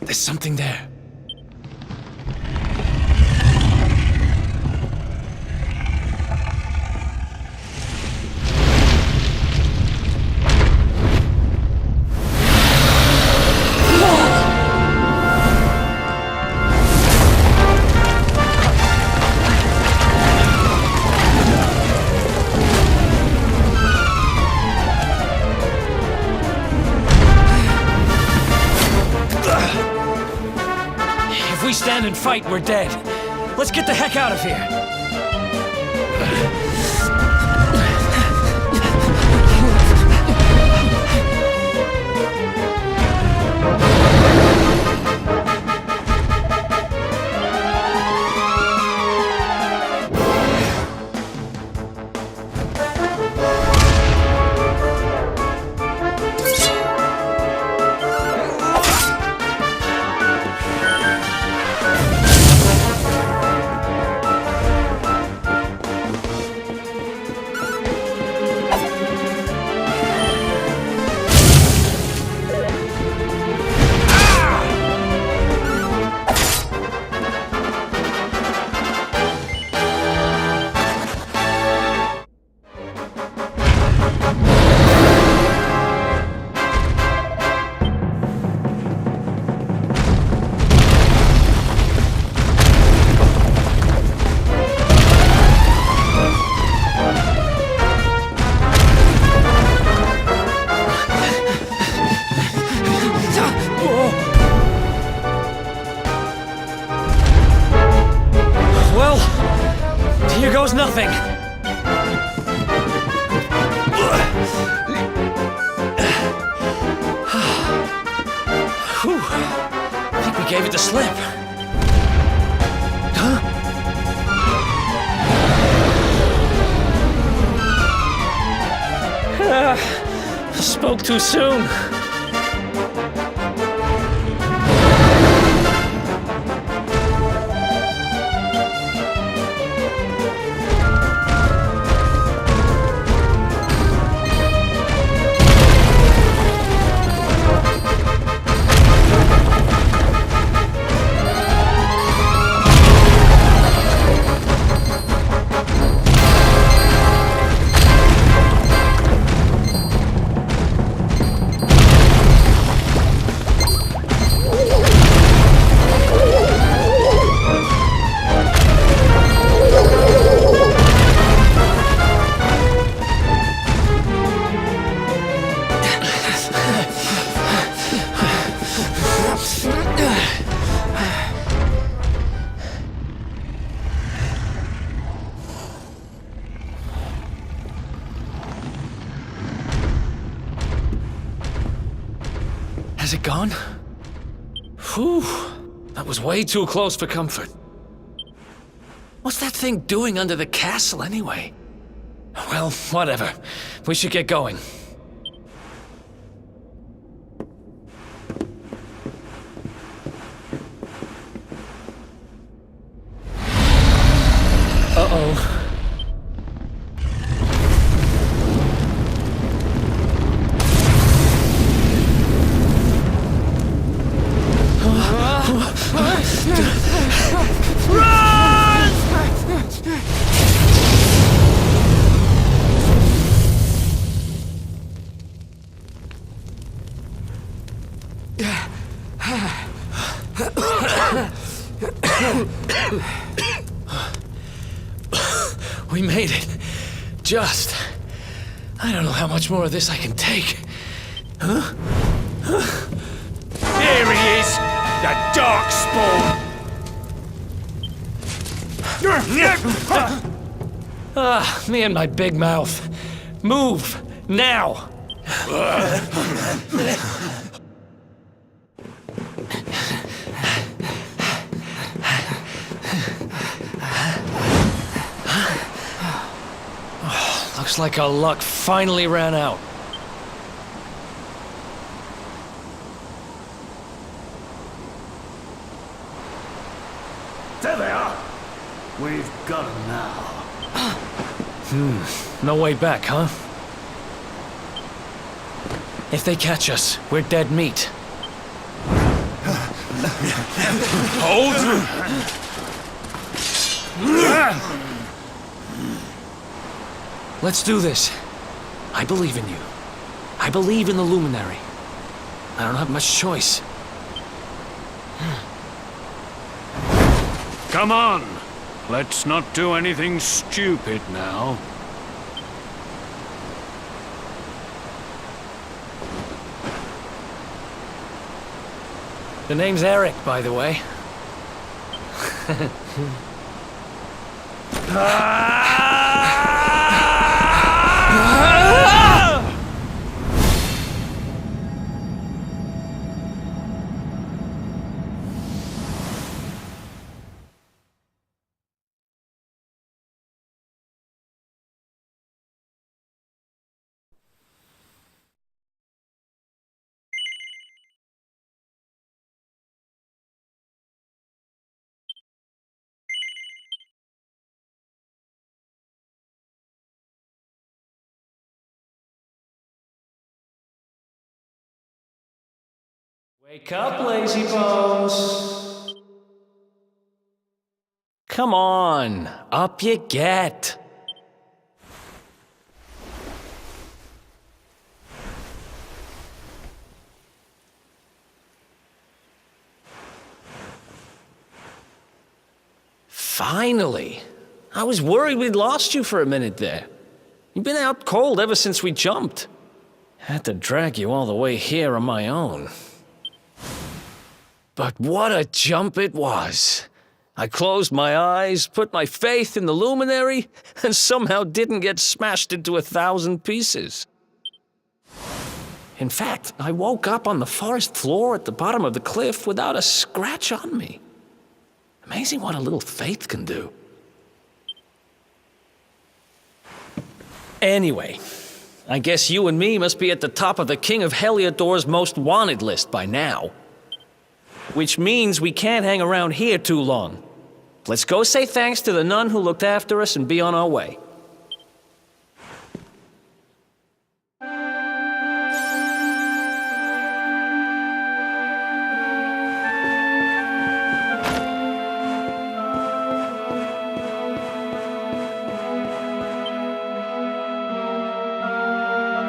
There's something there. If we stand and fight, we're dead. Let's get the heck out of here. Here goes nothing. Whew. I think we gave it the slip. Huh? Spoke too soon. Has it gone? Whew. That was way too close for comfort. What's that thing doing under the castle anyway? Well, whatever. We should get going. Uh-oh. We made it. Just. I don't know how much more of this I can take. Huh? There he is! The Darkspawn! Me and my big mouth. Move! Now! Looks like our luck finally ran out. There they are! We've got them now. No way back, huh? If they catch us, we're dead meat. Hold! Let's do this. I believe in you. I believe in the Luminary. I don't have much choice. Come on! Let's not do anything stupid now. The name's Eric, by the way. Wake up, lazy bones! Come on, up you get! Finally! I was worried we'd lost you for a minute there. You've been out cold ever since we jumped. Had to drag you all the way here on my own. But what a jump it was! I closed my eyes, put my faith in the Luminary, and somehow didn't get smashed into 1,000 pieces. In fact, I woke up on the forest floor at the bottom of the cliff without a scratch on me. Amazing what a little faith can do. Anyway, I guess you and me must be at the top of the King of Heliodor's most wanted list by now. Which means we can't hang around here too long. Let's go say thanks to the nun who looked after us and be on our way.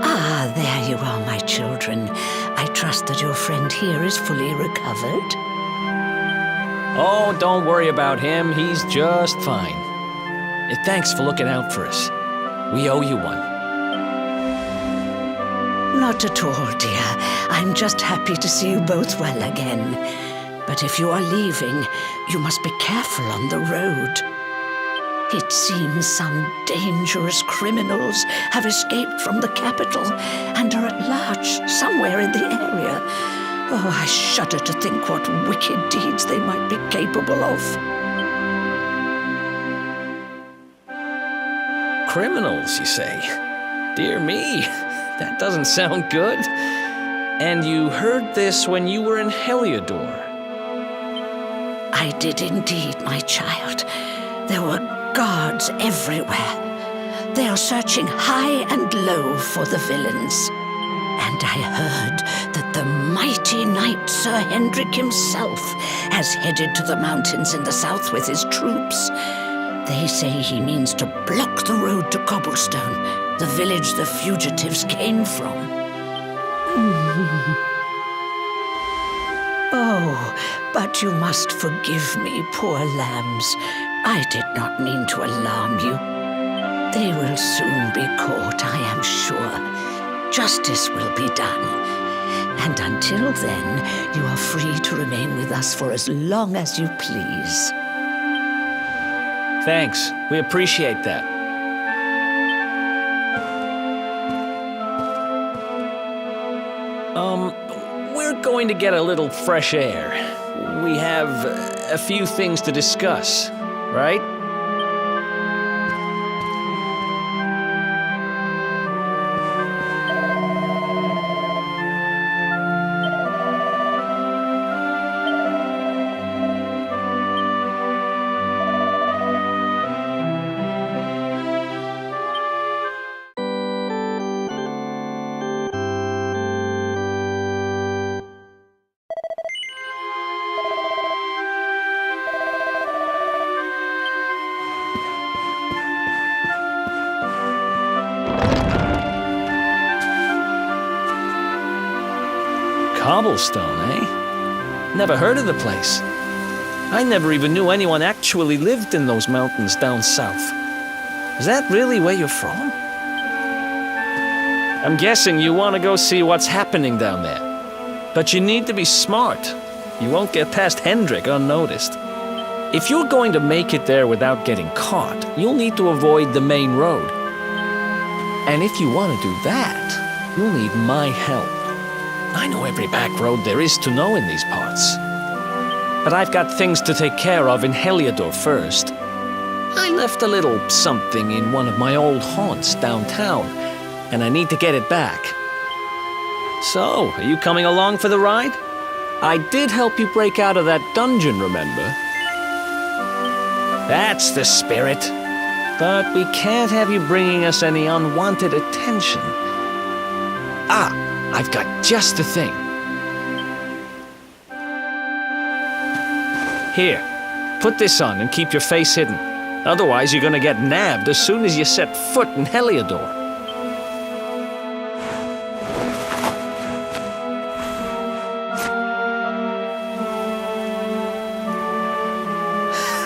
Ah, there you are, my children. I trust that your friend here is fully recovered. Oh, don't worry about him. He's just fine. Thanks for looking out for us. We owe you one. Not at all, dear. I'm just happy to see you both well again. But if you are leaving, you must be careful on the road. It seems some dangerous criminals have escaped from the capital and are at large somewhere in the area. Oh, I shudder to think what wicked deeds they might be capable of. Criminals, you say? Dear me, that doesn't sound good. And you heard this when you were in Heliodor? I did indeed, my child. There were guards everywhere. They are searching high and low for the villains. And I heard that the mighty knight Sir Hendrik himself has headed to the mountains in the south with his troops. They say he means to block the road to Cobblestone, the village the fugitives came from. Oh, but you must forgive me, poor lambs. I did not mean to alarm you. They will soon be caught, I am sure. Justice will be done. And until then, you are free to remain with us for as long as you please. Thanks. We appreciate that. We're going to get a little fresh air. We have a few things to discuss, right? Cobblestone, eh? Never heard of the place. I never even knew anyone actually lived in those mountains down south. Is that really where you're from? I'm guessing you want to go see what's happening down there. But you need to be smart. You won't get past Hendrik unnoticed. If you're going to make it there without getting caught, you'll need to avoid the main road. And if you want to do that, you'll need my help. I know every back road there is to know in these parts. But I've got things to take care of in Heliodor first. I left a little something in one of my old haunts downtown, and I need to get it back. So, are you coming along for the ride? I did help you break out of that dungeon, remember? That's the spirit. But we can't have you bringing us any unwanted attention. Ah, I've got just the thing. Here, put this on and keep your face hidden. Otherwise, you're gonna get nabbed as soon as you set foot in Heliodor.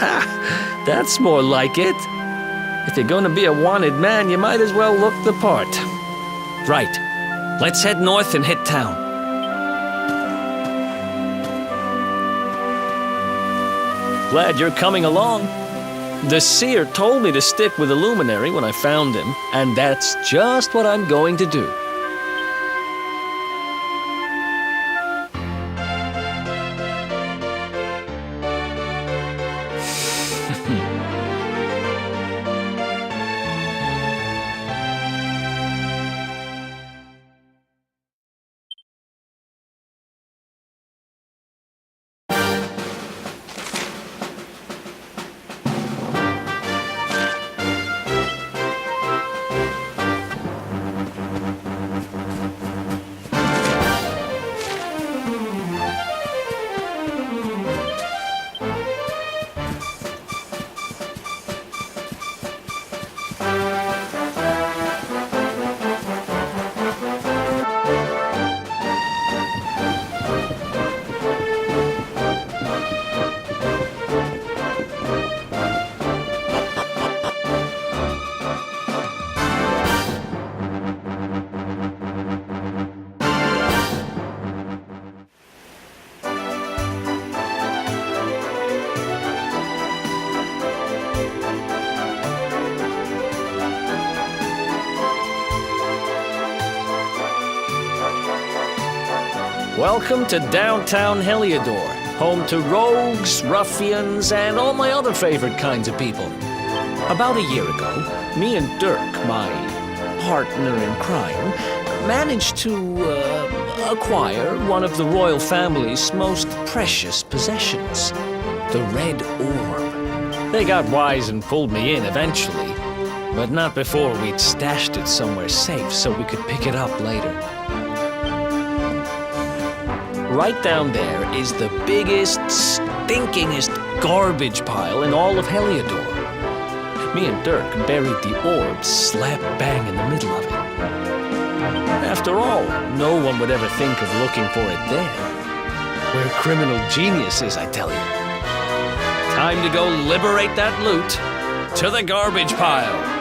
Ha! That's more like it. If you're gonna be a wanted man, you might as well look the part. Right. Let's head north and hit town. Glad you're coming along. The seer told me to stick with the luminary when I found him, and that's just what I'm going to do. Welcome to downtown Heliodor, home to rogues, ruffians, and all my other favorite kinds of people. About a year ago, me and Dirk, my partner in crime, managed to acquire one of the royal family's most precious possessions, the Red Orb. They got wise and pulled me in eventually, but not before we'd stashed it somewhere safe so we could pick it up later. Right down there is the biggest, stinkingest garbage pile in all of Heliodor. Me and Dirk buried the orb slap bang in the middle of it. After all, no one would ever think of looking for it there. We're criminal geniuses, I tell you. Time to go liberate that loot to the garbage pile.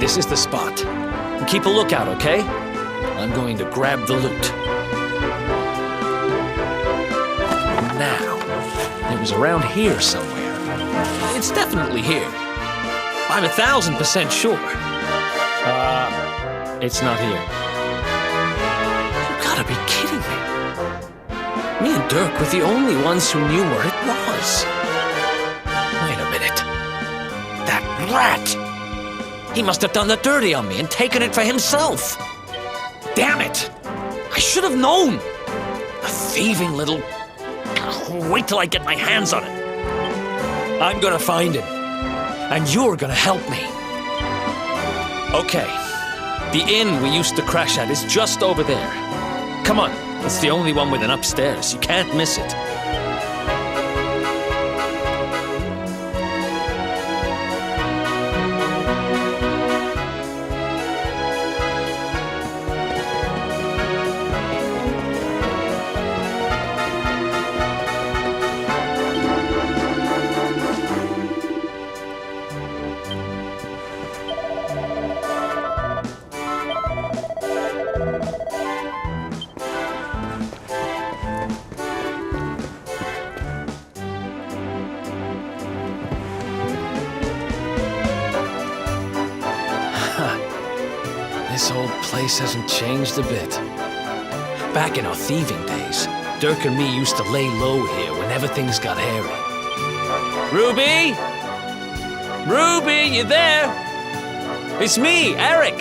This is the spot. Keep a lookout, okay? I'm going to grab the loot. Now, it was around here somewhere. It's definitely here. I'm 1,000% sure. It's not here. You gotta be kidding me. Me and Dirk were the only ones who knew where it was. Wait a minute. That rat! He must have done the dirty on me and taken it for himself. Damn it! I should have known! A thieving little... Wait till I get my hands on it. I'm gonna find him. And you're gonna help me. Okay. The inn we used to crash at is just over there. Come on. It's the only one with an upstairs. You can't miss it. This old place hasn't changed a bit. Back in our thieving days, Dirk and me used to lay low here whenever things got hairy. Ruby? Ruby, you there? It's me, Eric.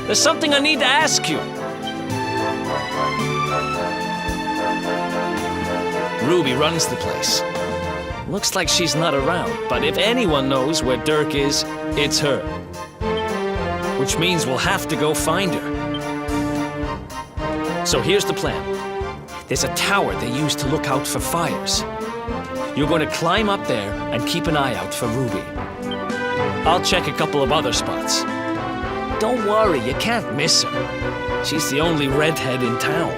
There's something I need to ask you. Ruby runs the place. Looks like she's not around, but if anyone knows where Dirk is, it's her. Which means we'll have to go find her. So here's the plan. There's a tower they use to look out for fires. You're going to climb up there and keep an eye out for Ruby. I'll check a couple of other spots. Don't worry, you can't miss her. She's the only redhead in town.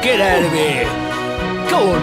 Get out of here! Go on!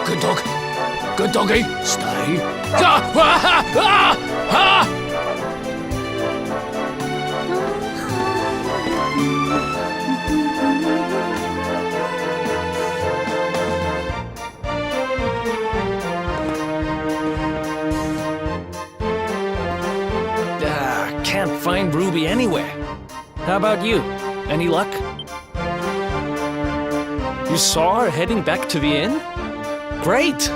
Good dog. Good doggy. Stay. Can't find Ruby anywhere. How about you? Any luck? You saw her heading back to the inn? Great!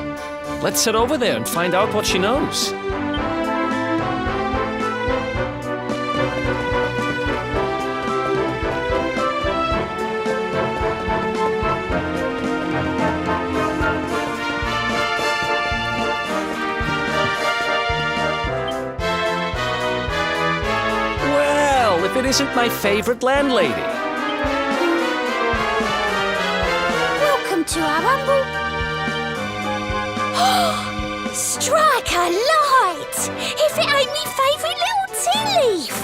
Let's head over there and find out what she knows. Well, if it isn't my favorite landlady. Welcome to our humble... Strike a light! If it ain't me favourite little tea leaf!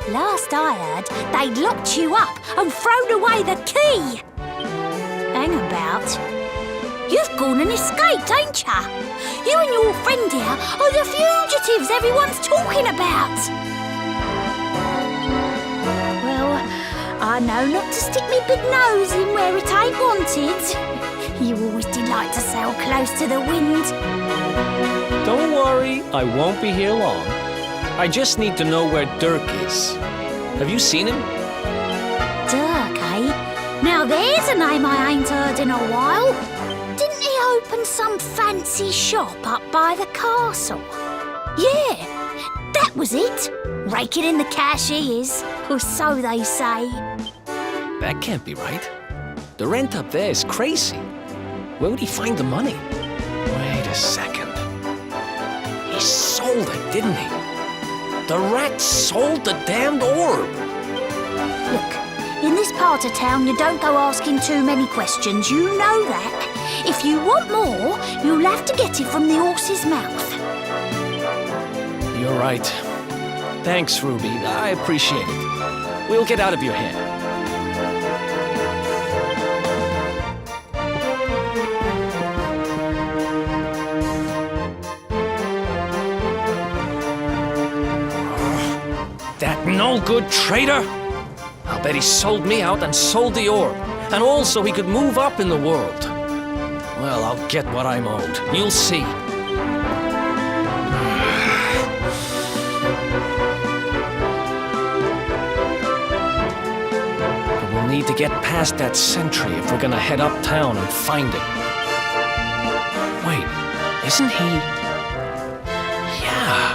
Last I heard, they'd locked you up and thrown away the key. Hang about. You've gone and escaped, ain't ya? You and your friend here are the fugitives everyone's talking about. Well, I know not to stick me big nose in where it ain't wanted. You always delight to sail close to the wind. Don't worry, I won't be here long. I just need to know where Dirk is. Have you seen him? Dirk, eh? Now there's a name I ain't heard in a while. Didn't he open some fancy shop up by the castle? Yeah, that was it. Raking in the cash he is, or so they say. That can't be right. The rent up there is crazy. Where would he find the money? Wait a second. He sold it, didn't he? The rat sold the damned orb. Look, in this part of town you don't go asking too many questions, you know that. If you want more, you'll have to get it from the horse's mouth. You're right. Thanks, Ruby. I appreciate it. We'll get out of your hair. That no-good traitor! I'll bet he sold me out and sold the orb, and also he could move up in the world. Well, I'll get what I'm owed. You'll see. But we'll need to get past that sentry if we're gonna head uptown and find him. Wait, isn't he... Yeah.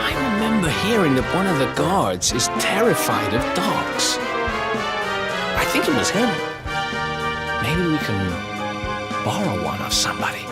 I remember hearing that one of the guards is terrified of dogs. I think it was him. Maybe we can borrow one of somebody.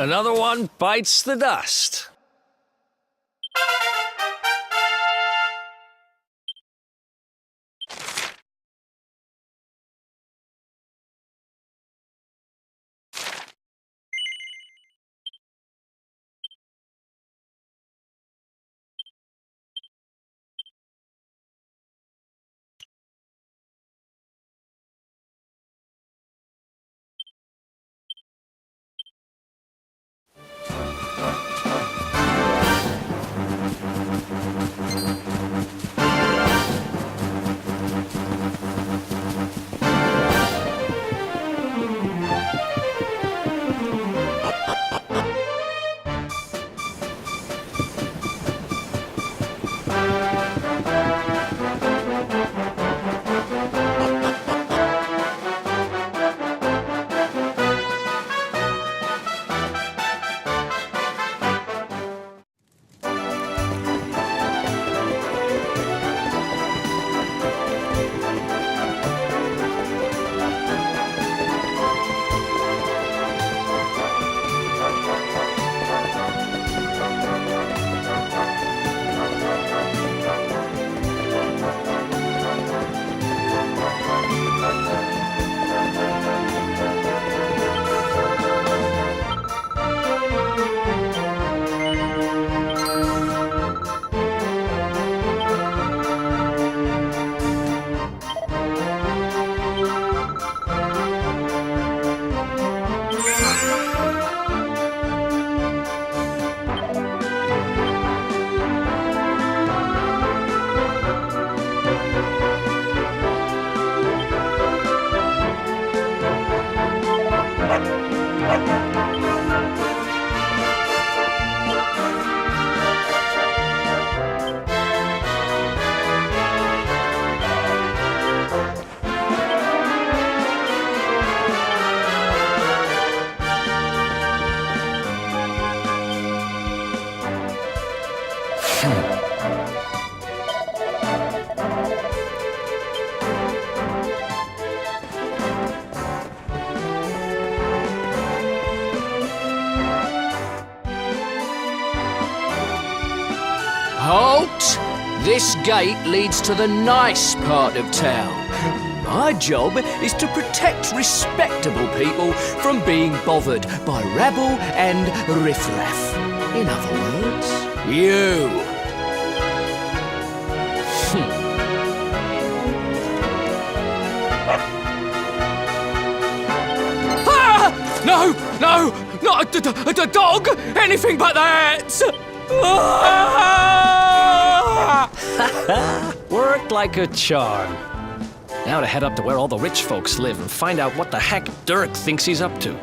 Another one bites the dust. Halt! This gate leads to the nice part of town. My job is to protect respectable people from being bothered by rabble and riffraff. In other words, you. Ah! No! No! Not a dog! Anything but that! Worked like a charm. Now to head up to where all the rich folks live and find out what the heck Dirk thinks he's up to.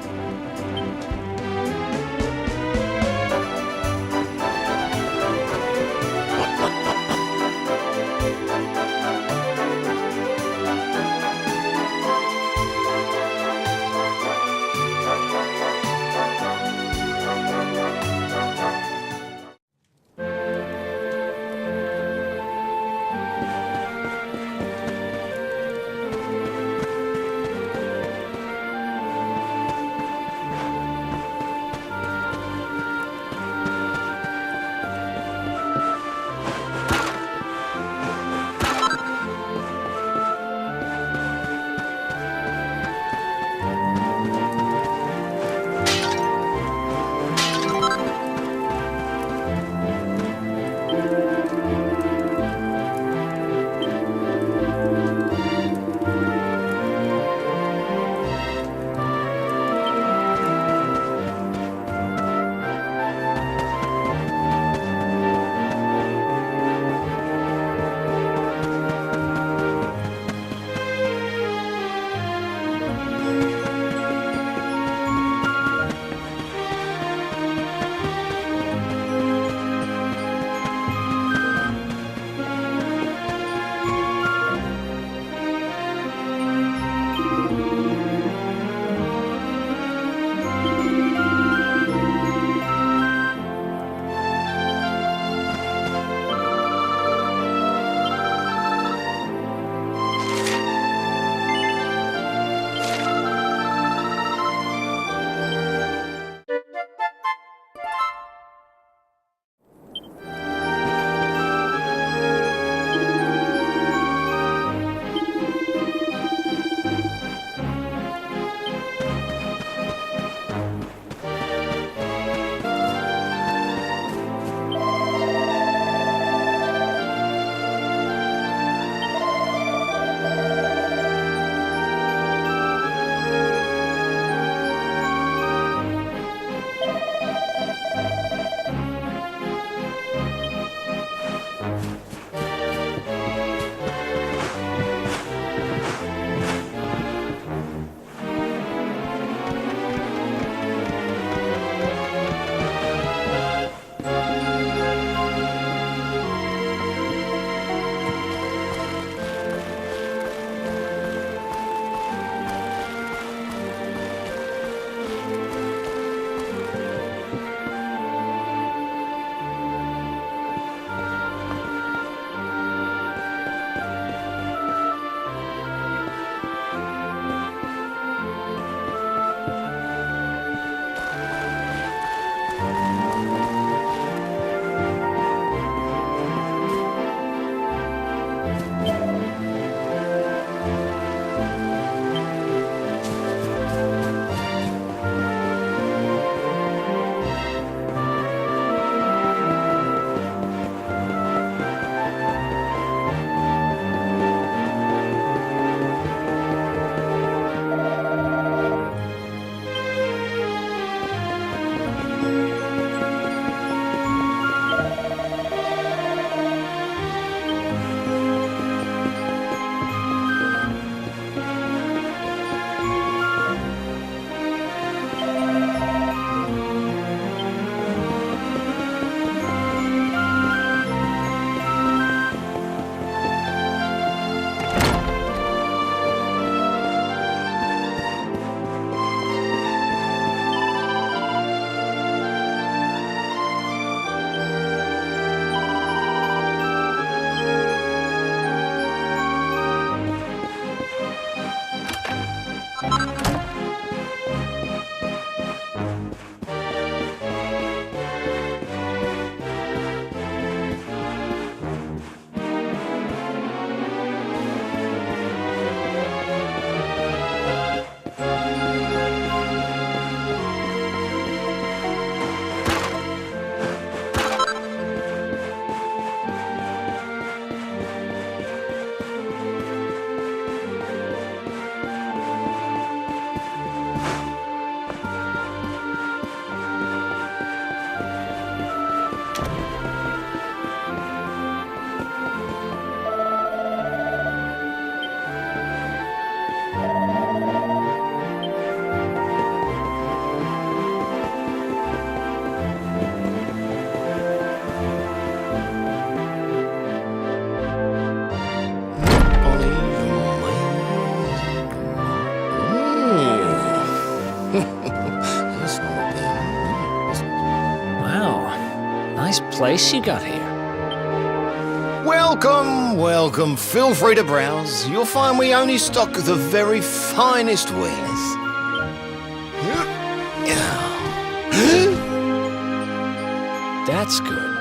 place you got here. Welcome, welcome. Feel free to browse. You'll find we only stock the very finest wares. That's good,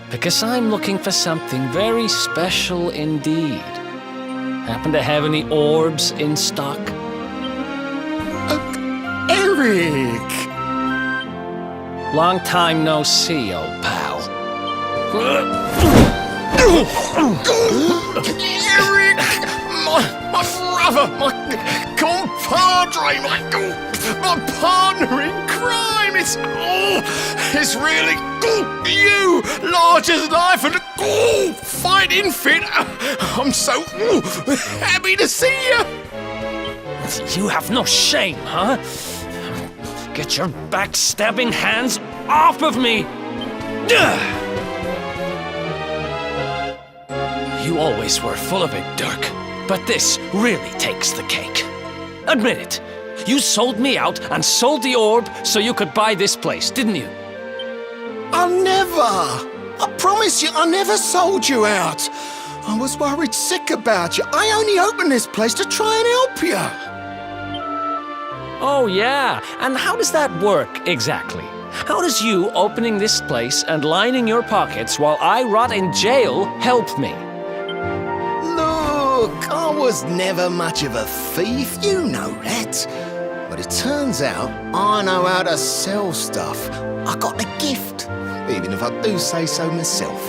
because I'm looking for something very special indeed. Happen to have any orbs in stock? Eric! Long time no see, old pal. Eric! My brother, my compadre, my partner in crime! It's really you, large as life and fighting fit. I'm so happy to see you. You have no shame, huh? Get your backstabbing hands off of me! You always were full of it, Dirk, but this really takes the cake. Admit it. You sold me out and sold the orb so you could buy this place, didn't you? I never! I promise you, I never sold you out. I was worried sick about you. I only opened this place to try and help you. Oh, yeah. And how does that work exactly? How does you opening this place and lining your pockets while I rot in jail help me? Look, I was never much of a thief, you know that. But it turns out I know how to sell stuff. I got the gift, even if I do say so myself.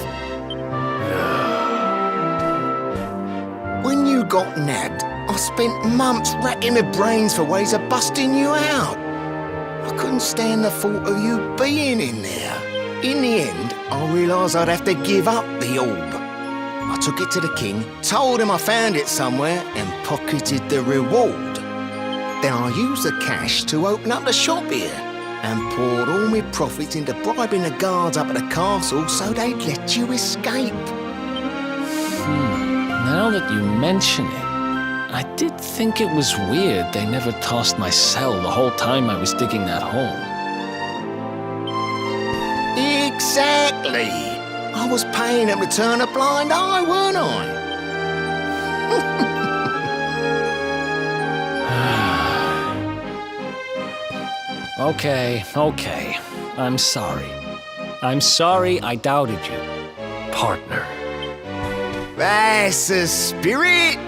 When you got nabbed, I spent months racking my brains for ways of busting you out. I couldn't stand the thought of you being in there. In the end, I realised I'd have to give up the orb. I took it to the king, told him I found it somewhere, and pocketed the reward. Then I used the cash to open up the shop here, and poured all my profits into bribing the guards up at the castle so they'd let you escape. Now that you mention it, I did think it was weird they never tossed my cell the whole time I was digging that hole. Exactly. I was paying them to turn a blind eye, weren't I? Okay. I'm sorry. I'm sorry I doubted you, partner. That's the spirit.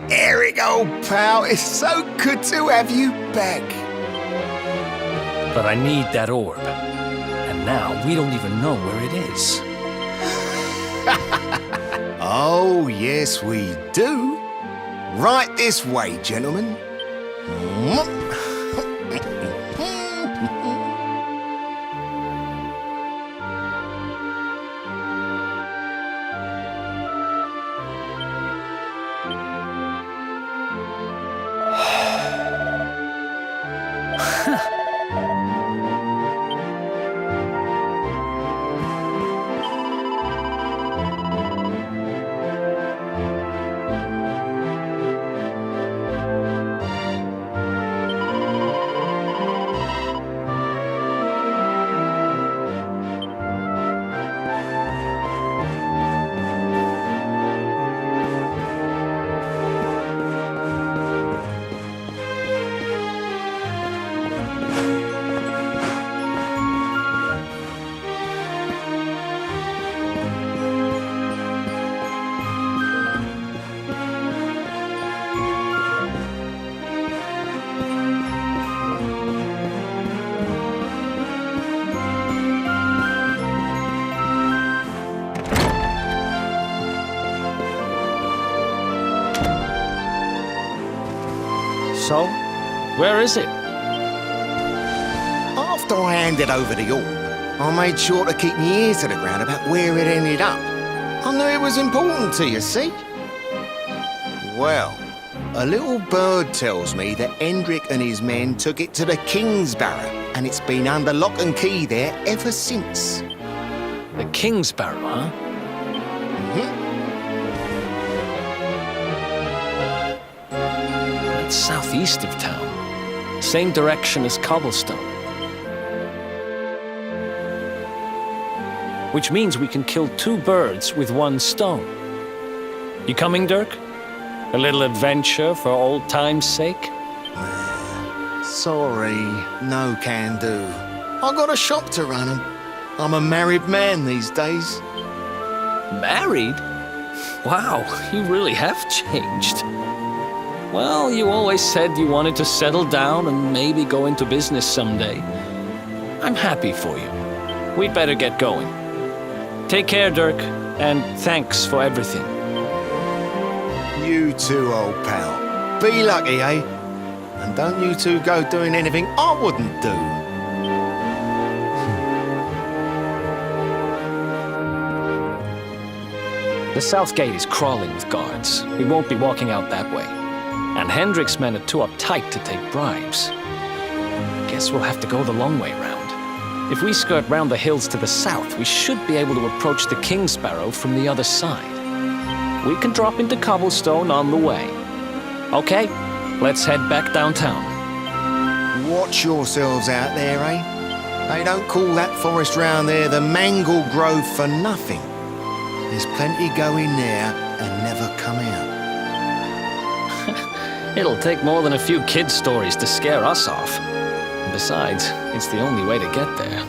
Eric, old pal, it's so good to have you back. But I need that orb. And now we don't even know where it is. Oh, yes, we do. Right this way, gentlemen. So, where is it? After I handed over the orb, I made sure to keep my ears to the ground about where it ended up. I knew it was important to you, see? Well, a little bird tells me that Hendrik and his men took it to the King's Barrow, and it's been under lock and key there ever since. The King's Barrow, huh? It's southeast of town. Same direction as Cobblestone. which means we can kill 2 birds with 1 stone. You coming, Dirk? A little adventure for old time's sake? Sorry, no can do. I got a shop to run and I'm a married man these days. Married? Wow, you really have changed. Well, you always said you wanted to settle down and maybe go into business someday. I'm happy for you. We'd better get going. Take care, Dirk, and thanks for everything. You too, old pal. Be lucky, eh? And don't you two go doing anything I wouldn't do. The south gate is crawling with guards. We won't be walking out that way. And Hendrik's men are too uptight to take bribes. Guess we'll have to go the long way round. If we skirt round the hills to the south, we should be able to approach the King Sparrow from the other side. We can drop into Cobblestone on the way. Okay, let's head back downtown. Watch yourselves out there, eh? They don't call that forest round there the Mangle Grove for nothing. There's plenty go in there and never come out. It'll take more than a few kid stories to scare us off. Besides, it's the only way to get there.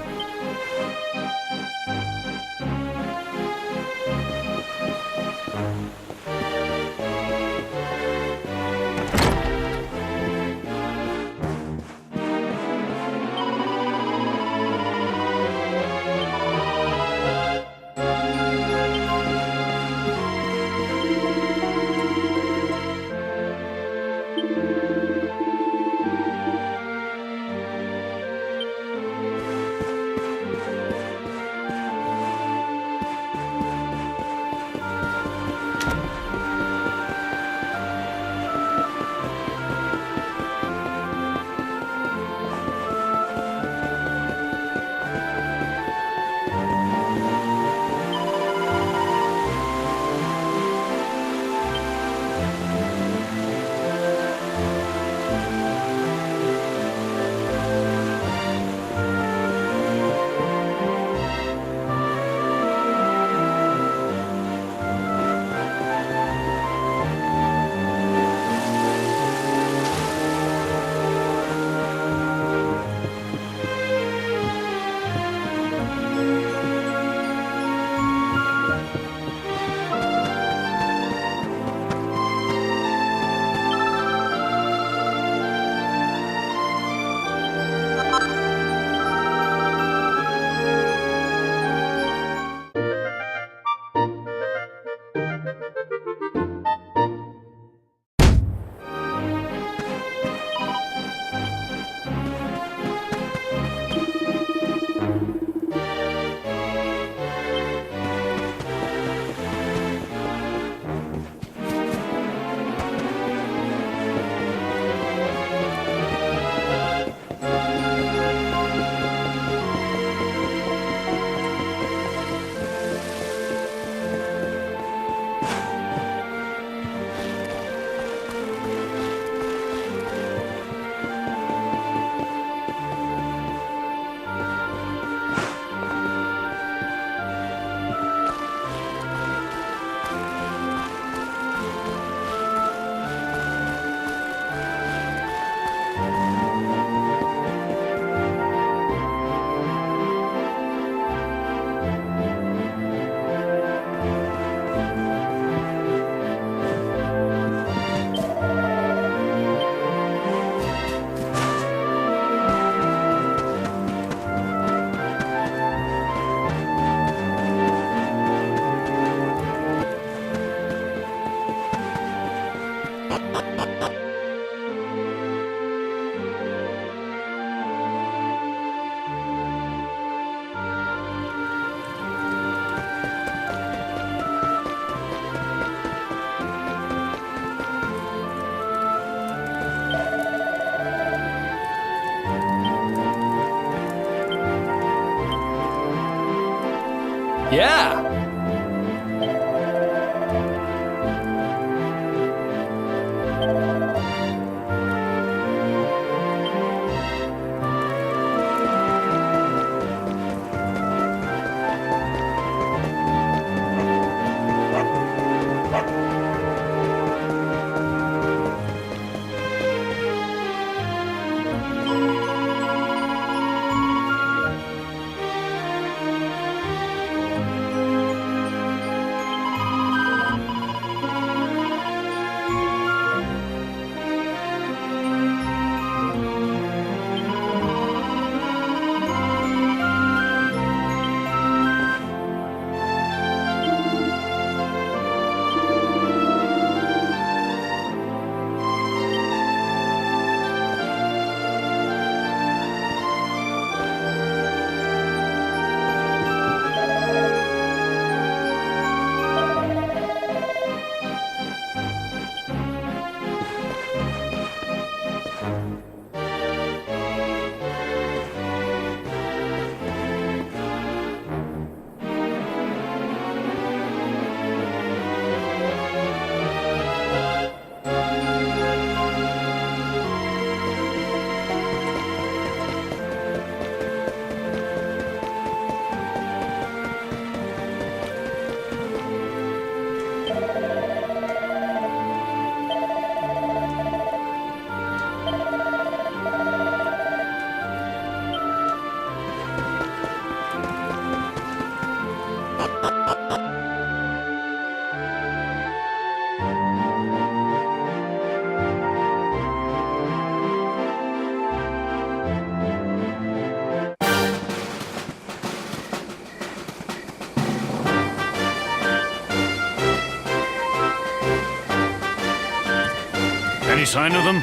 Any sign of them?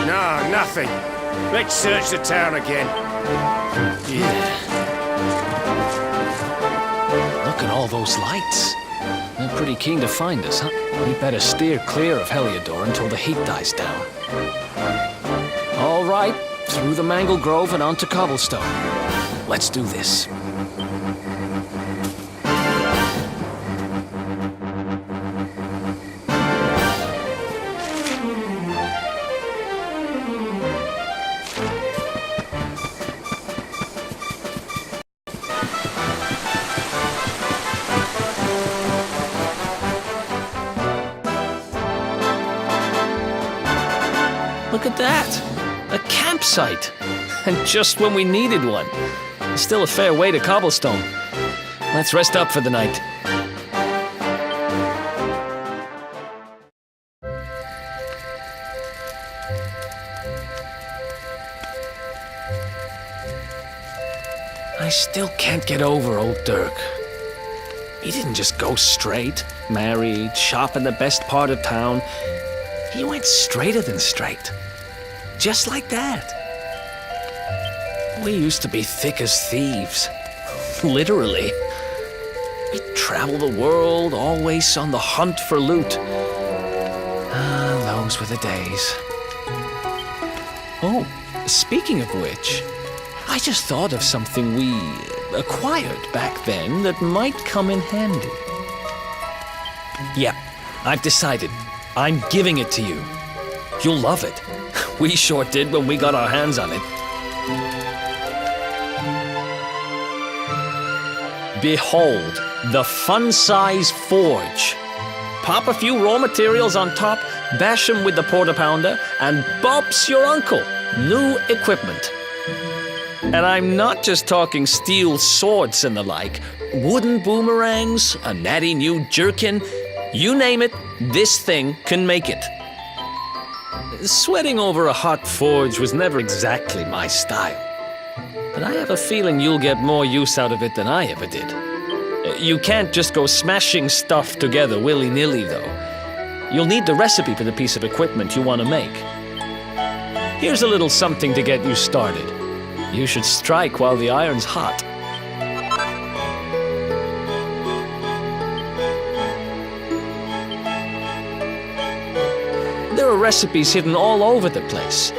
No, nothing. Let's search the town again. Yeah. Look at all those lights. They're pretty keen to find us, huh? We better steer clear of Heliodor until the heat dies down. All right, through the Mangle Grove and onto Cobblestone. Let's do this. Look at that! A campsite! And just when we needed one. Still a fair way to Cobblestone. Let's rest up for the night. I still can't get over old Dirk. He didn't just go straight, married, shop in the best part of town. He went straighter than straight. Just like that. We used to be thick as thieves. Literally. We'd travel the world, always on the hunt for loot. Ah, those were the days. Oh, speaking of which, I just thought of something we acquired back then that might come in handy. Yeah, I've decided. I'm giving it to you. You'll love it. We sure did when we got our hands on it. Behold, the fun-size forge. Pop a few raw materials on top, bash 'em with the porta-pounder, and bop's your uncle. New equipment. And I'm not just talking steel swords and the like. Wooden boomerangs, a natty new jerkin. You name it, this thing can make it. Sweating over a hot forge was never exactly my style. But I have a feeling you'll get more use out of it than I ever did. You can't just go smashing stuff together willy-nilly, though. You'll need the recipe for the piece of equipment you want to make. Here's a little something to get you started. You should strike while the iron's hot. There are recipes hidden all over the place.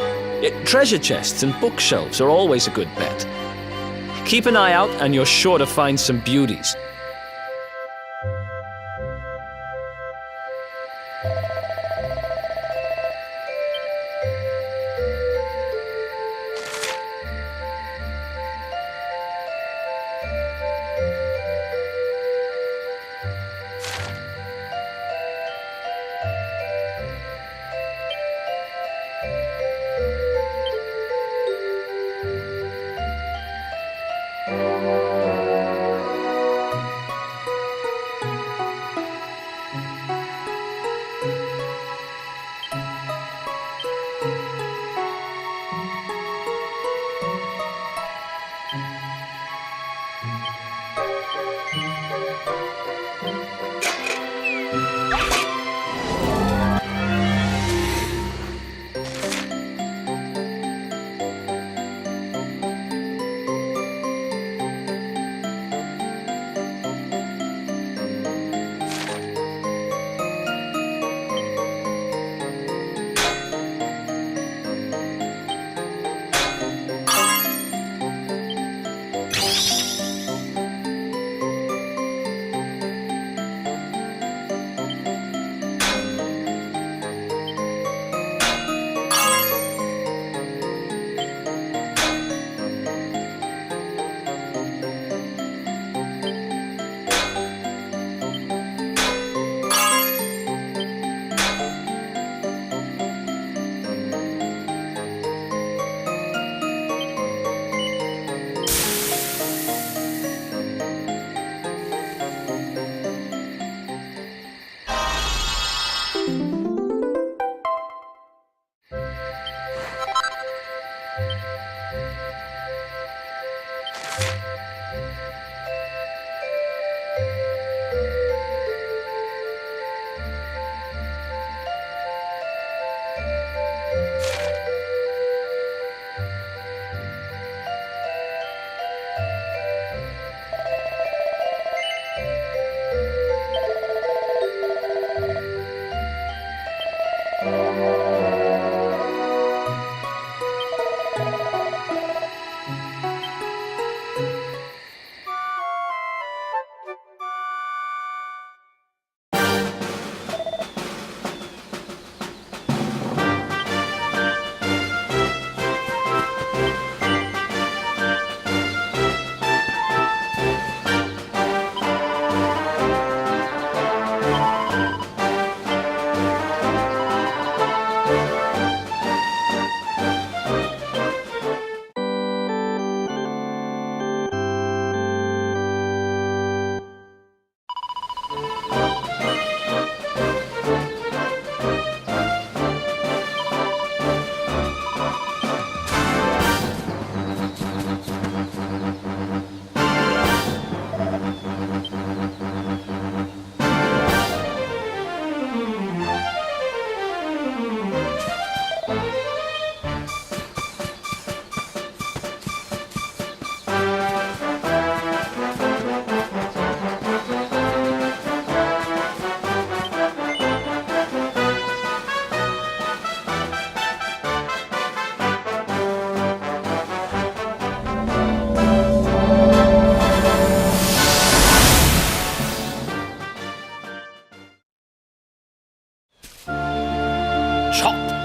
Treasure chests and bookshelves are always a good bet. Keep an eye out and you're sure to find some beauties.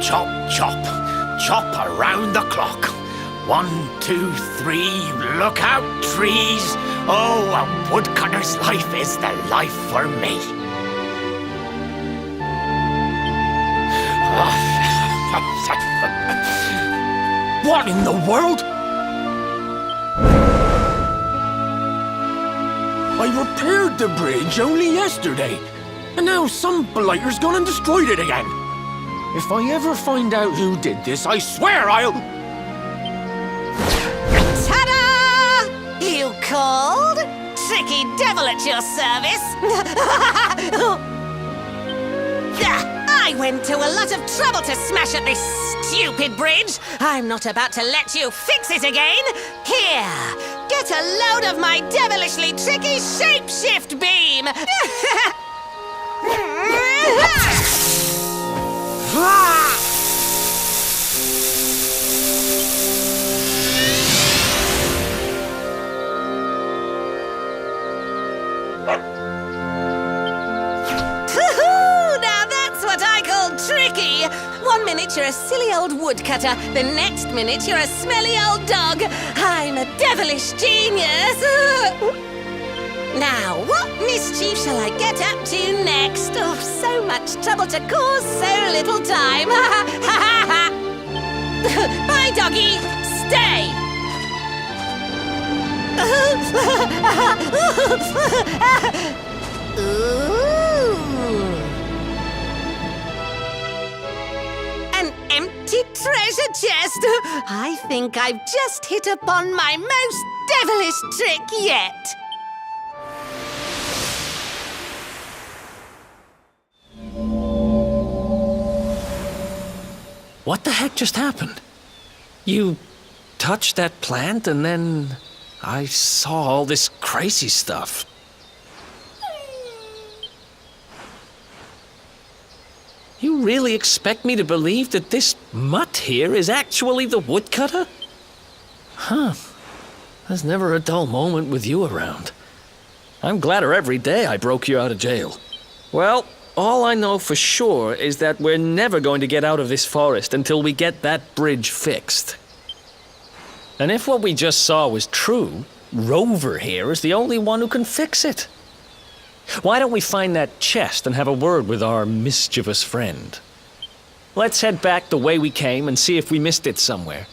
chop, chop. Chop around the clock. 1, 2, 3, look out, trees. Oh, a woodcutter's life is the life for me. What in the world? I repaired the bridge only yesterday, and now some blighter's gone and destroyed it again. If I ever find out who did this, I swear I'll... Ta-da! You called? Tricky devil at your service. I went to a lot of trouble to smash up this stupid bridge. I'm not about to let you fix it again. Here, get a load of my devilishly tricky shapeshift beam. Now that's what I call tricky. 1 minute you're a silly old woodcutter, the next minute you're a smelly old dog. I'm a devilish genius. Now, what mischief shall I get up to next? Oh, so much trouble to cause so little time. Bye, doggy. Stay. Ooh. An empty treasure chest. I think I've just hit upon my most devilish trick yet. What the heck just happened? You touched that plant and then I saw all this crazy stuff. You really expect me to believe that this mutt here is actually the woodcutter? Huh. There's never a dull moment with you around. I'm gladder every day I broke you out of jail. Well, all I know for sure is that we're never going to get out of this forest until we get that bridge fixed. And if what we just saw was true, Rover here is the only one who can fix it. Why don't we find that chest and have a word with our mischievous friend? Let's head back the way we came and see if we missed it somewhere.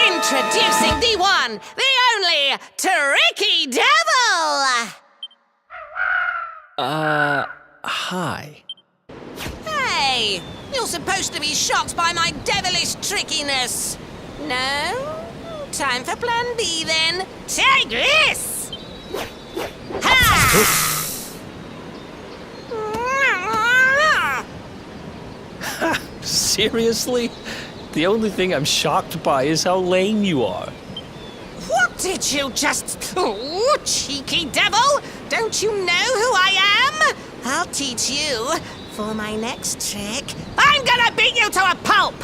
Introducing the one, the only, Tricky Devil! Hi. Hey, you're supposed to be shocked by my devilish trickiness. No? Time for plan B then. Take this! Ha! Seriously? The only thing I'm shocked by is how lame you are. What did you just... Oh, cheeky devil! Don't you know who I am? I'll teach you. For my next trick, I'm gonna beat you to a pulp!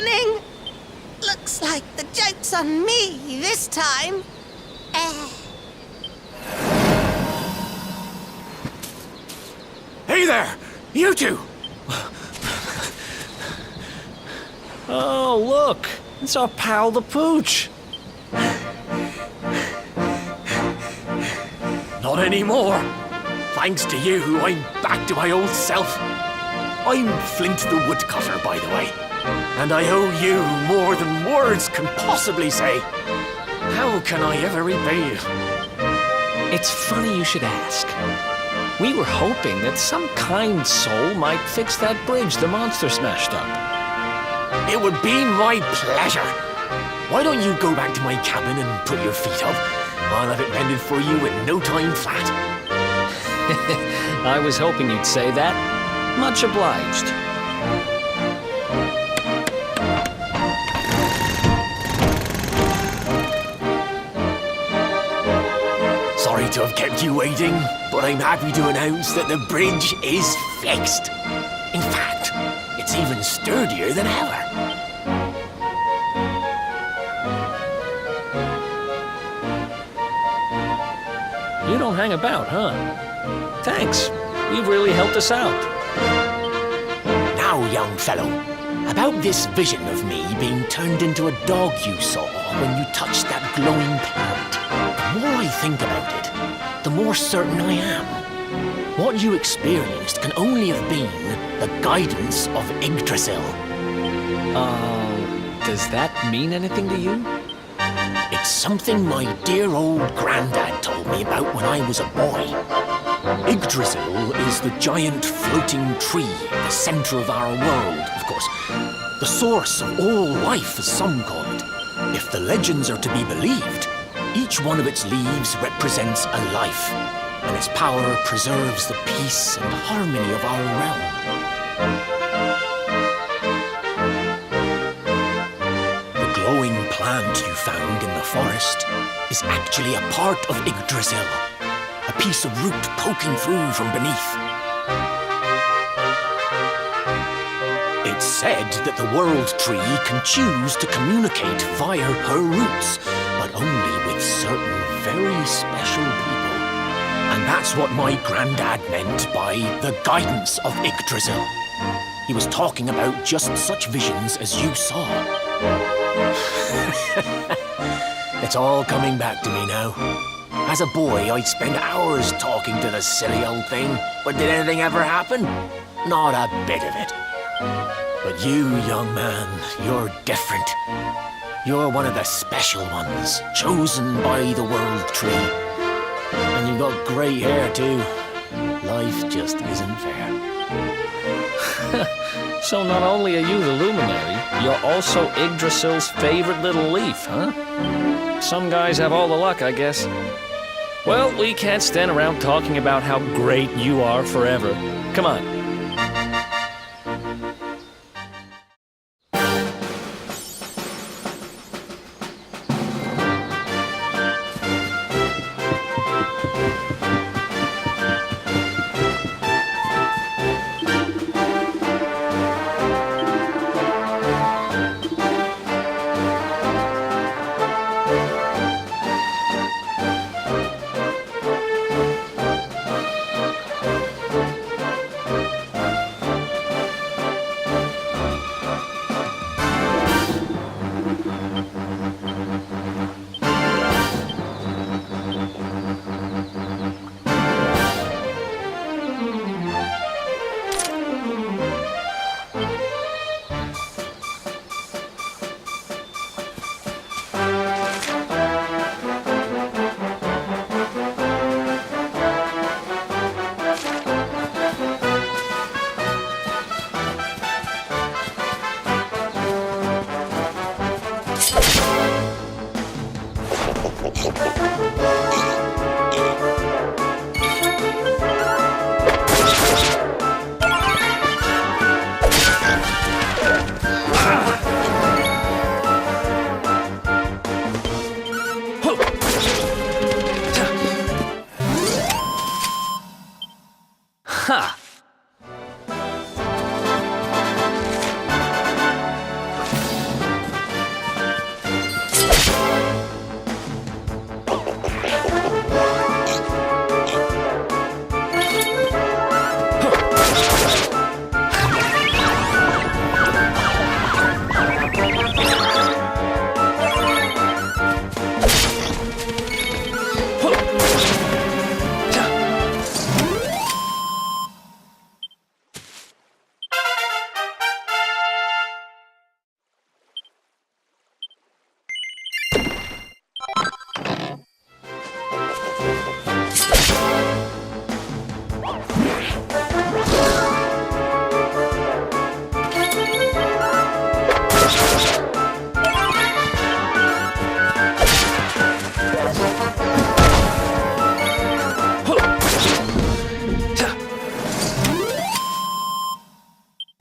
happening? Looks like the joke's on me this time. Hey there! You two! Oh, look! It's our pal the Pooch! Not anymore. Thanks to you, I'm back to my old self. I'm Flint the Woodcutter, by the way. And I owe you more than words can possibly say. How can I ever repay you? It's funny you should ask. We were hoping that some kind soul might fix that bridge the monster smashed up. It would be my pleasure. Why don't you go back to my cabin and put your feet up? I'll have it mended for you in no time flat. I was hoping you'd say that. Much obliged. Sorry to have kept you waiting, but I'm happy to announce that the bridge is fixed. In fact, it's even sturdier than ever. You don't hang about, huh? Thanks. You've really helped us out. Now, young fellow, about this vision of me being turned into a dog you saw when you touched that glowing plant. The more I think about it, the more certain I am. What you experienced can only have been the guidance of Yggdrasil. Does that mean anything to you? It's something my dear old granddad told me about when I was a boy. Yggdrasil is the giant floating tree at the center of our world, of course. The source of all life, as some call it. If the legends are to be believed, each one of its leaves represents a life, and its power preserves the peace and harmony of our realm. The glowing plant you found in the forest is actually a part of Yggdrasil, a piece of root poking through from beneath. It's said that the world tree can choose to communicate via her roots, but only with certain very special people. And that's what my granddad meant by the guidance of Yggdrasil. He was talking about just such visions as you saw. It's all coming back to me now. As a boy, I'd spend hours talking to the silly old thing, but did anything ever happen? Not a bit of it. But you, young man, you're different. You're one of the special ones, chosen by the world tree. And you've got great hair, too. Life just isn't fair. So not only are you the luminary, you're also Yggdrasil's favorite little leaf, huh? Some guys have all the luck, I guess. Well, we can't stand around talking about how great you are forever. Come on.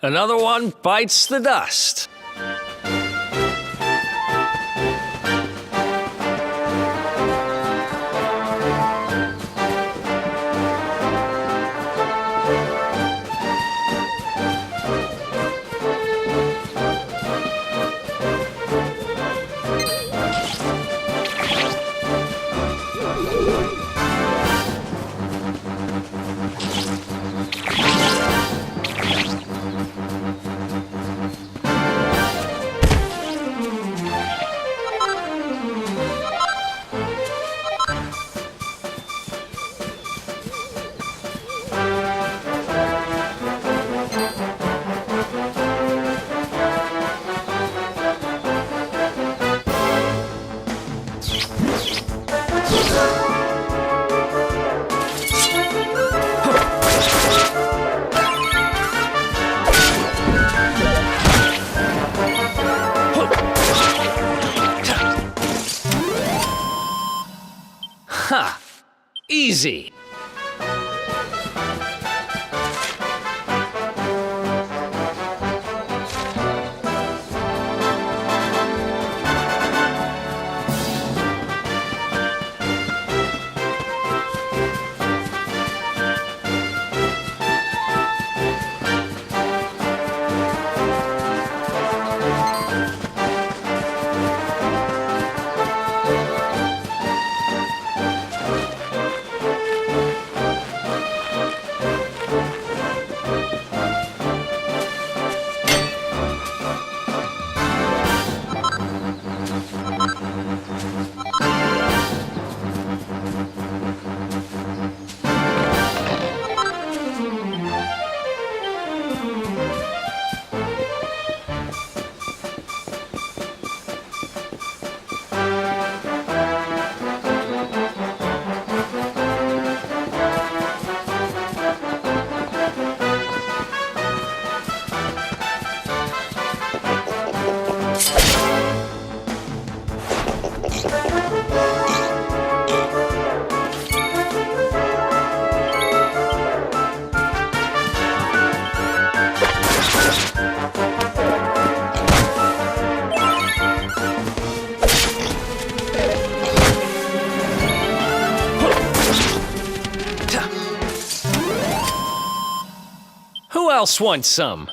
Another one bites the dust. Ha! Easy. Who else wants some?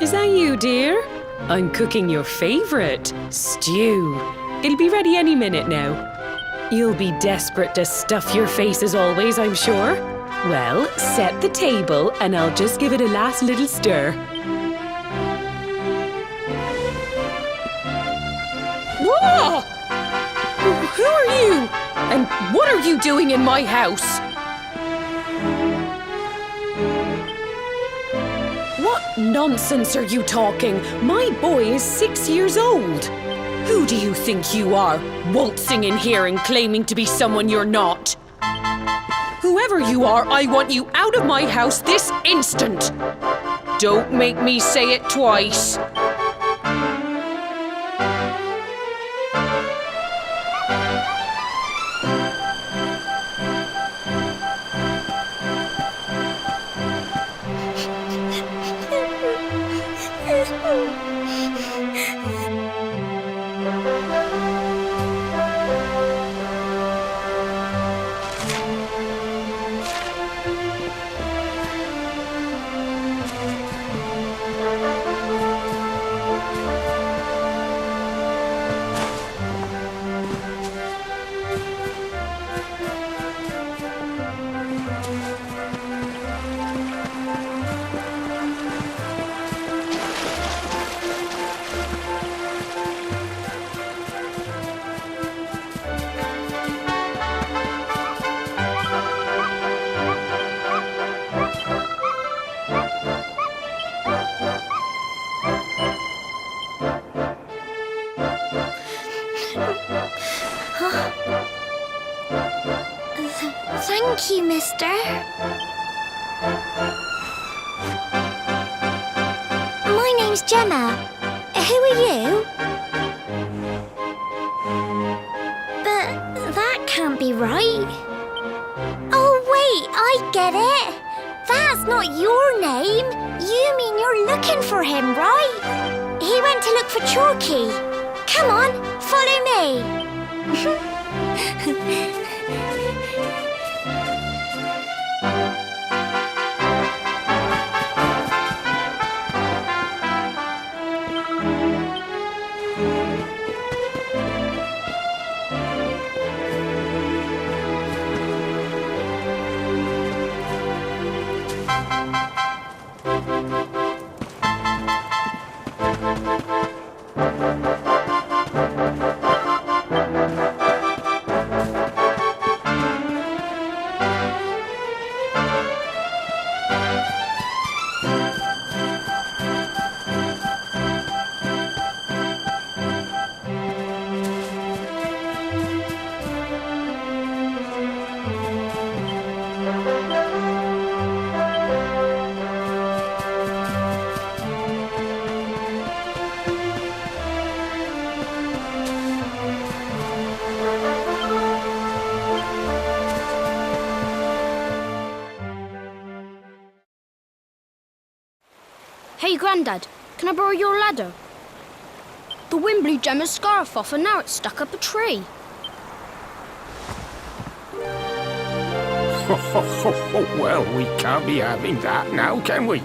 Is that you, dear? I'm cooking your favorite, stew. It'll be ready any minute now. You'll be desperate to stuff your face as always, I'm sure. Well, set the table and I'll just give it a last little stir. Whoa! Who are you? And what are you doing in my house? What nonsense are you talking? My boy is 6 years old. Who do you think you are, waltzing in here and claiming to be someone you're not? Whoever you are, I want you out of my house this instant. Don't make me say it twice. Thank you, mister. My name's Gemma. Who are you? But that can't be right. Oh, wait, I get it. That's not your name. You mean you're looking for him, right? He went to look for Chalky. Come on, follow me. Hey, Grandad, can I borrow your ladder? The wind blew Gemma's scarf off and now it's stuck up a tree. Well, we can't be having that now, can we?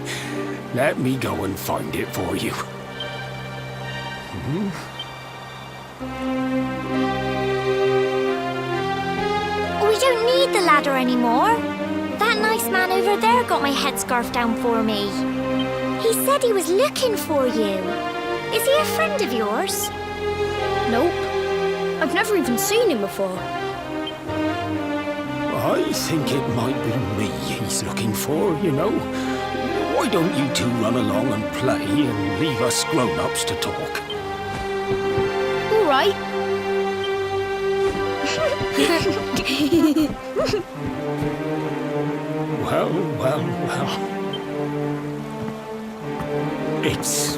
Let me go and find it for you. We don't need the ladder anymore. That nice man over there got my headscarf down for me. He said he was looking for you. Is he a friend of yours? Nope. I've never even seen him before. I think it might be me he's looking for, you know. Why don't you two run along and play and leave us grown-ups to talk? All right. Well. It's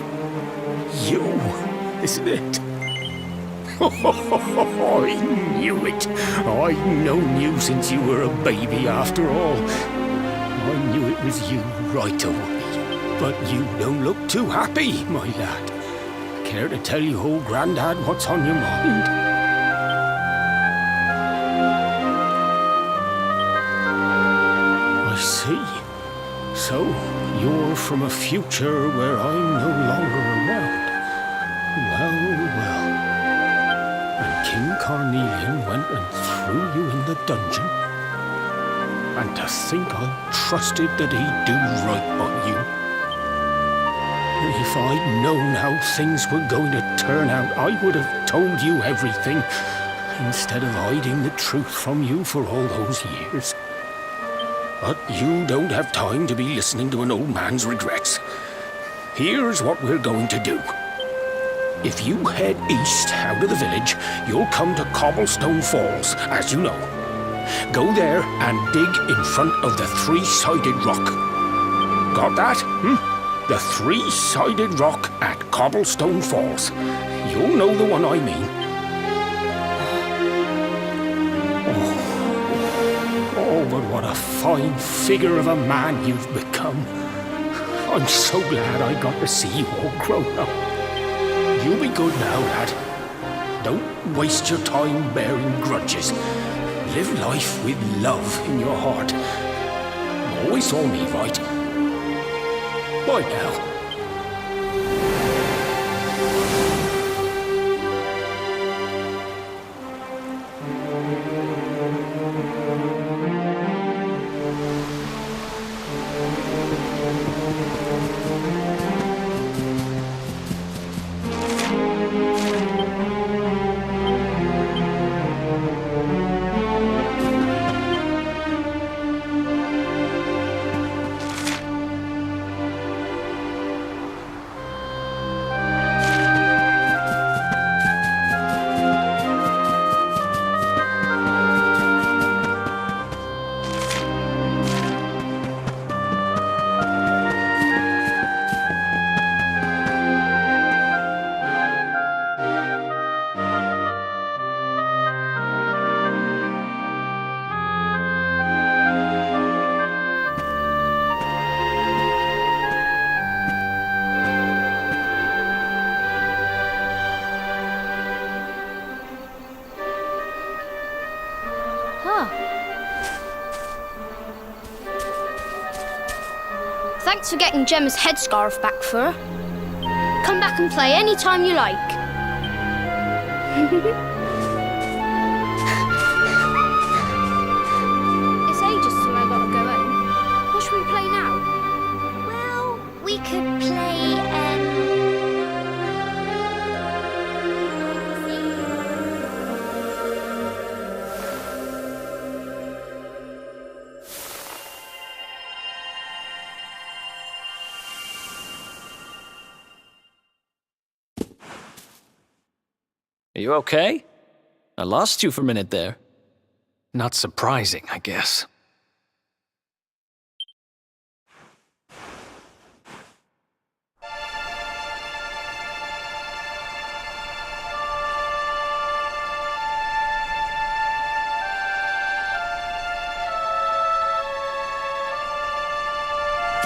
you, isn't it? I knew it. I've known you since you were a baby, after all. I knew it was you right away. But you don't look too happy, my lad. Care to tell your old Grandad what's on your mind? I see. So, you're from a future where I'm no longer around. Well. And King Carnelian went and threw you in the dungeon. And to think I trusted that he'd do right by you. If I'd known how things were going to turn out, I would have told you everything, instead of hiding the truth from you for all those years. But you don't have time to be listening to an old man's regrets. here's what we're going to do. If you head east out of the village, you'll come to Cobblestone Falls, as you know. Go there and dig in front of the three-sided rock. Got that? The three-sided rock at Cobblestone Falls. You'll know the one I mean. Oh, but what a fine figure of a man you've become. I'm so glad I got to see you all grown up. You'll be good now, lad. Don't waste your time bearing grudges. Live life with love in your heart. You always saw me right. Bye now. Thanks for getting Gemma's headscarf back for her. Come back and play any time you like. It's ages till I gotta go home. What should we play now? Well, we could play, Are you okay? I lost you for a minute there. Not surprising, I guess.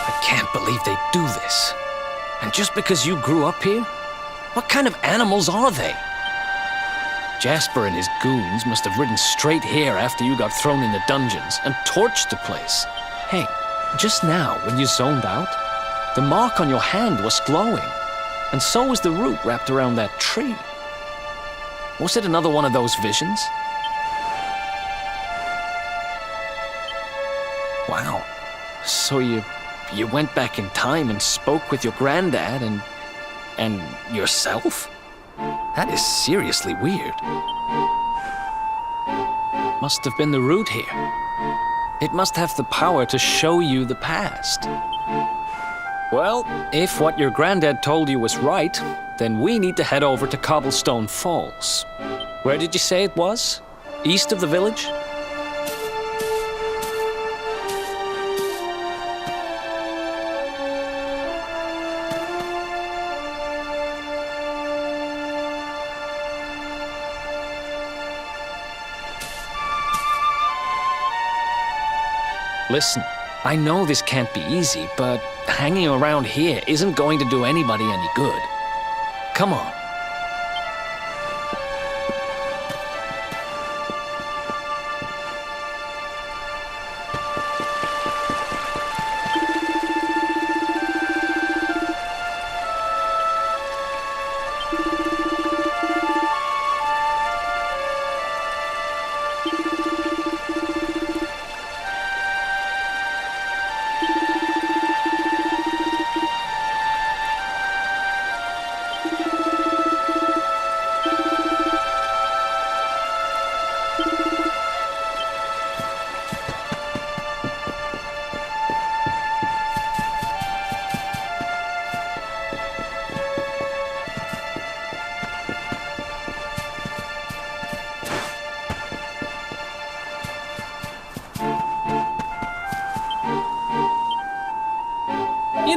I can't believe they do this. And just because you grew up here? What kind of animals are they? Jasper and his goons must have ridden straight here after you got thrown in the dungeons and torched the place. Hey, just now, when you zoned out, the mark on your hand was glowing, and so was the root wrapped around that tree. Was it another one of those visions? Wow. So you went back in time and spoke with your granddad and yourself? That is seriously weird. Must have been the root here. It must have the power to show you the past. Well, if what your granddad told you was right, then we need to head over to Cobblestone Falls. Where did you say it was? East of the village? Listen, I know this can't be easy, but hanging around here isn't going to do anybody any good. Come on.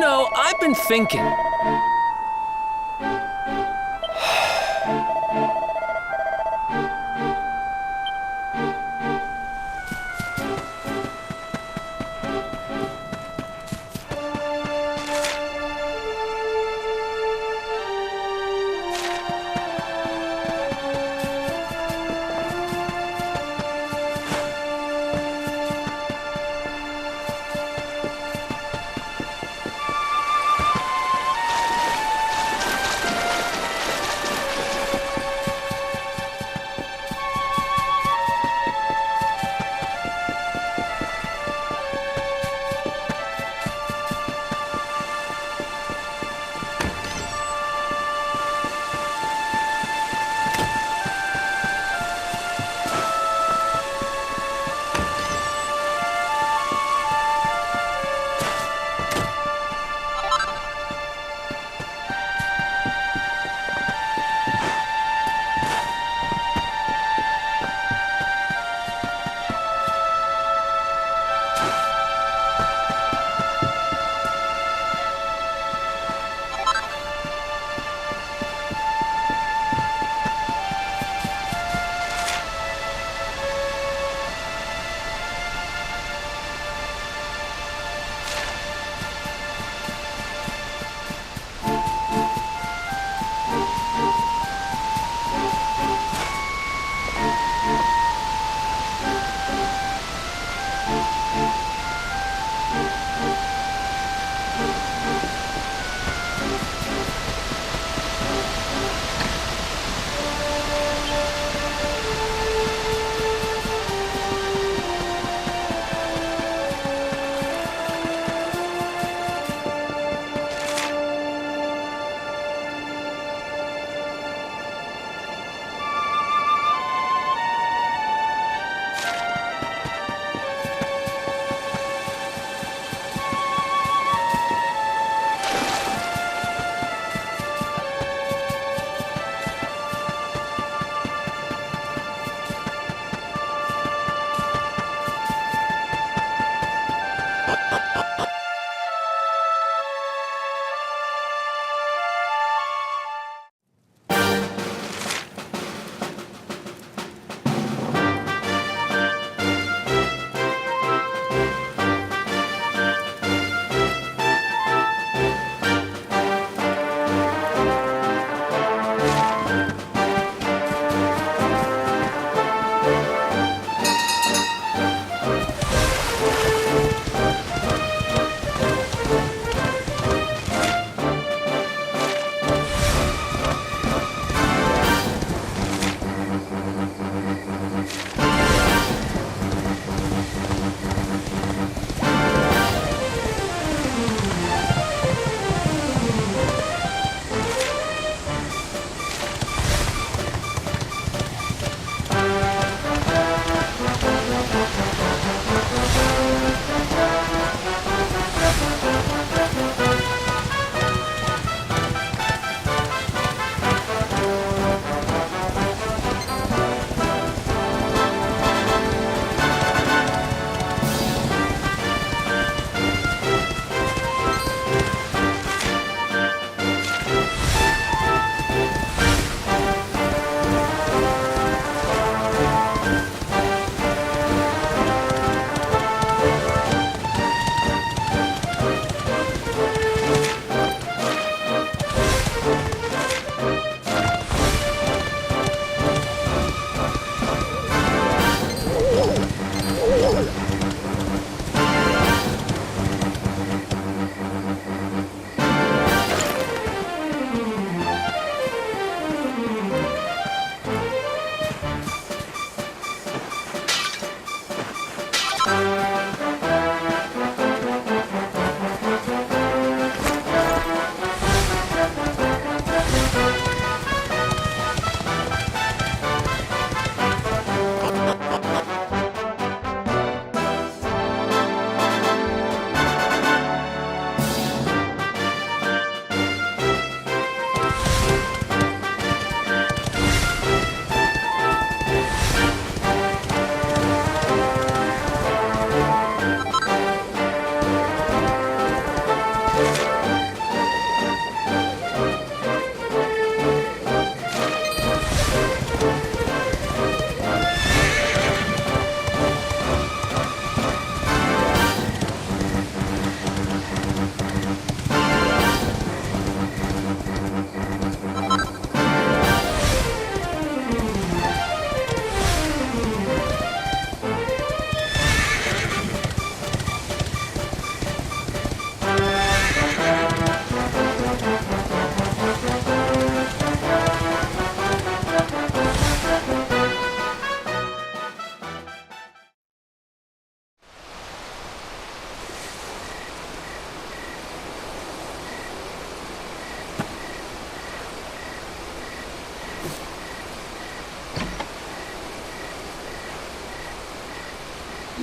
know, I've been thinking.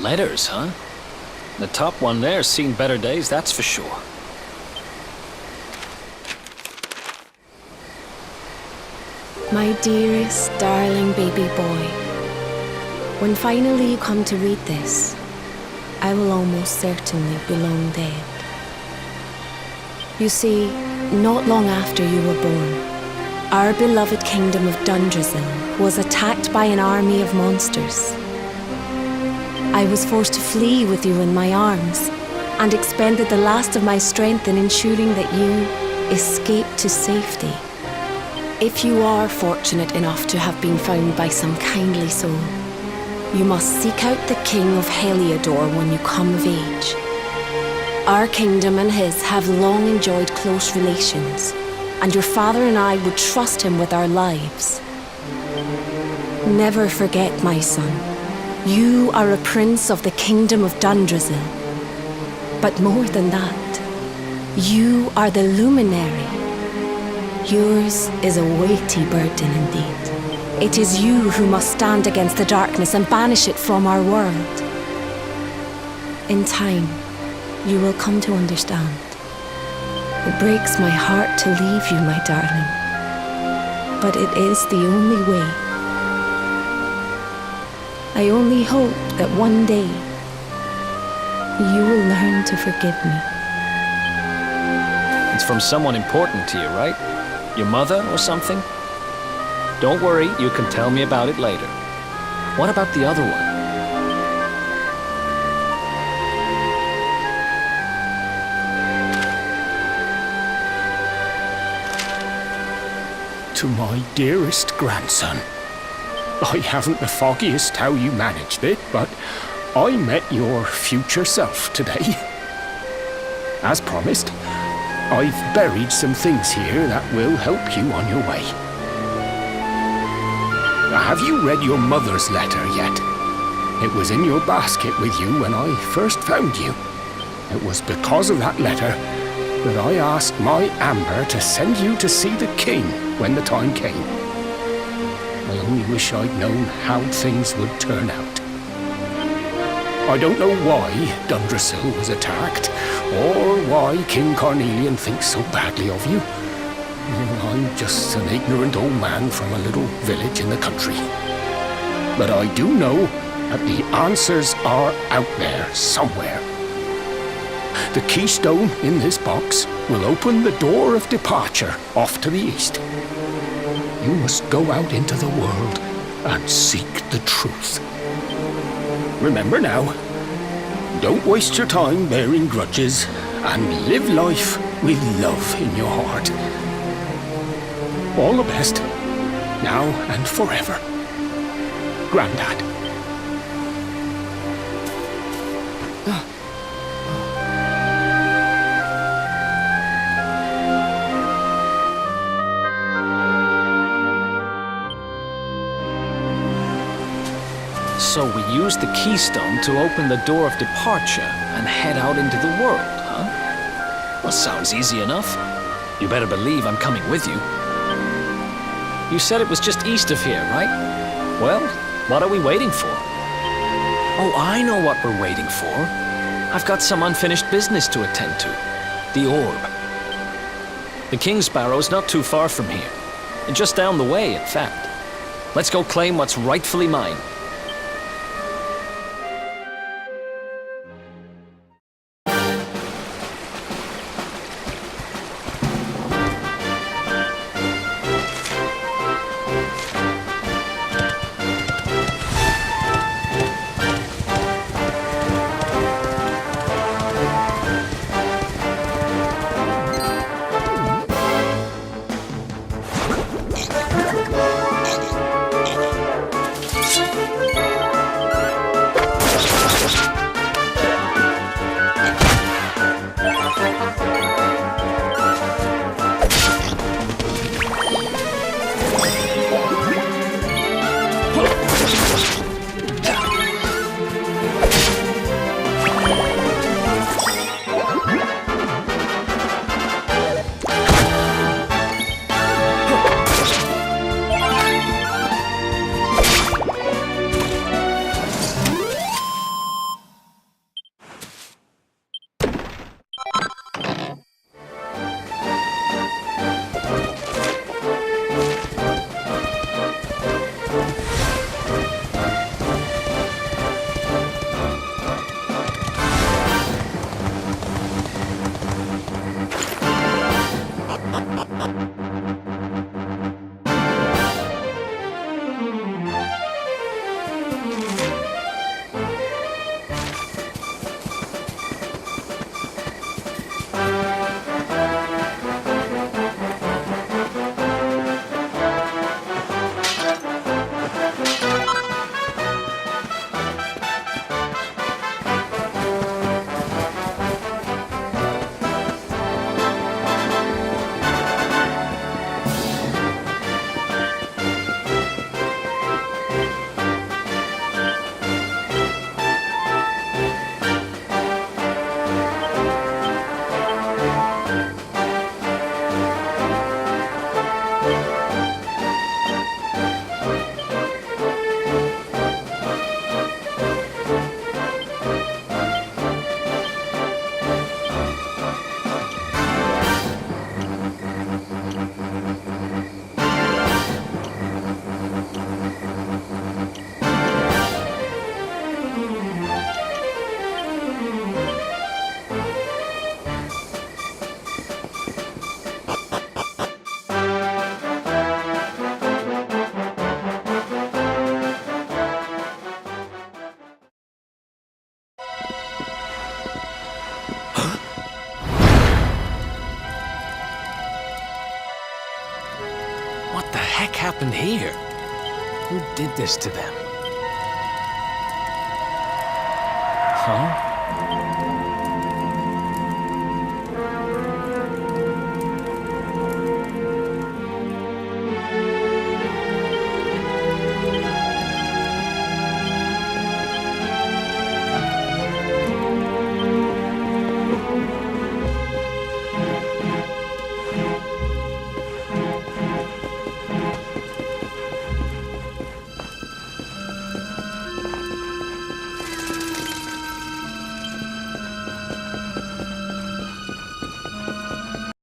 Letters, huh? The top one there's seen better days, that's for sure. My dearest, darling baby boy, when finally you come to read this, I will almost certainly be long dead. You see, not long after you were born, our beloved kingdom of Dundrasil was attacked by an army of monsters. I was forced to flee with you in my arms and expended the last of my strength in ensuring that you escaped to safety. If you are fortunate enough to have been found by some kindly soul, you must seek out the King of Heliodor when you come of age. Our kingdom and his have long enjoyed close relations, and your father and I would trust him with our lives. Never forget, my son, you are a prince of the kingdom of Dundrasil. But more than that, you are the luminary. Yours is a weighty burden indeed. It is you who must stand against the darkness and banish it from our world. In time, you will come to understand. It breaks my heart to leave you, my darling, but it is the only way. I only hope that one day you will learn to forgive me. It's from someone important to you, right? Your mother or something? Don't worry, you can tell me about it later. What about the other one? To my dearest grandson. I haven't the foggiest how you managed it, but I met your future self today. As promised, I've buried some things here that will help you on your way. Have you read your mother's letter yet? It was in your basket with you when I first found you. It was because of that letter that I asked my Amber to send you to see the king when the time came. I only wish I'd known how things would turn out. I don't know why Dundrasil was attacked, or why King Carnelian thinks so badly of you. I'm just an ignorant old man from a little village in the country. But I do know that the answers are out there somewhere. The keystone in this box will open the door of departure off to the east. You must go out into the world and seek the truth. Remember now, don't waste your time bearing grudges and live life with love in your heart. All the best, now and forever. Grandad. So we used the keystone to open the door of departure and head out into the world, huh? Well, sounds easy enough. You better believe I'm coming with you. You said it was just east of here, right? Well, what are we waiting for? Oh, I know what we're waiting for. I've got some unfinished business to attend to. The orb. The King's Barrow's not too far from here. Just down the way, in fact. Let's go claim what's rightfully mine. heck happened here? Who did this to them? Huh?